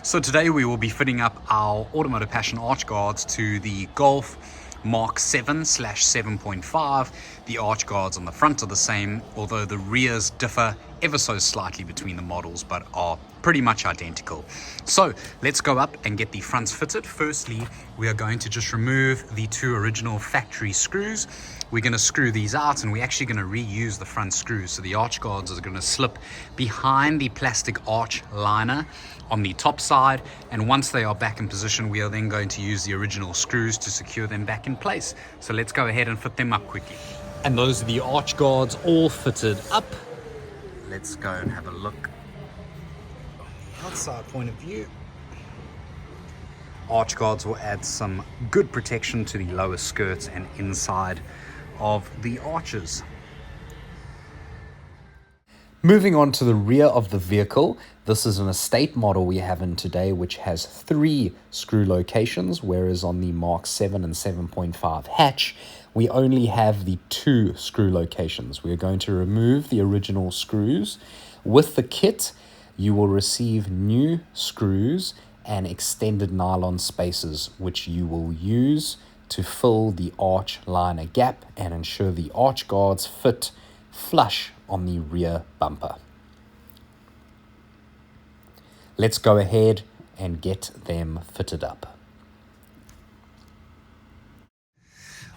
So today we will be fitting up our Automotive Passion arch guards to the Golf Mark 7/7.5. The arch guards on the front are the same, although the rears differ ever so slightly between the models, but are pretty much identical. So let's go up and get the fronts fitted. Firstly, we are going to just remove the two original factory screws. We're going to screw these out, and we're actually going to reuse the front screws. So the arch guards are going to slip behind the plastic arch liner on the top side, and once they are back in position, we are then going to use the original screws to secure them back in place. So let's go ahead and fit them up quickly. And those are the arch guards all fitted up. Let's go and have a look on the outside point of view. Arch guards will add some good protection to the lower skirts and inside of the arches. Moving on to the rear of the vehicle, this is an estate model we have in today, which has 3 screw locations, whereas on the Mark 7 and 7.5 hatch, we only have the 2 screw locations. We are going to remove the original screws. With the kit, you will receive new screws and extended nylon spacers, which you will use to fill the arch liner gap and ensure the arch guards fit flush on the rear bumper. Let's go ahead and get them fitted up.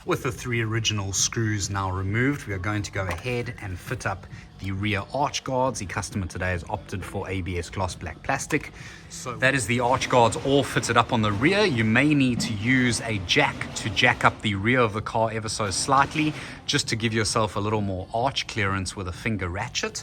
With the 3 original screws now removed, we are going to go ahead and fit up the rear arch guards. The customer today has opted for ABS gloss black plastic. So that is the arch guards all fitted up on the rear. You may need to use a jack to jack up the rear of the car ever so slightly, just to give yourself a little more arch clearance with a finger ratchet.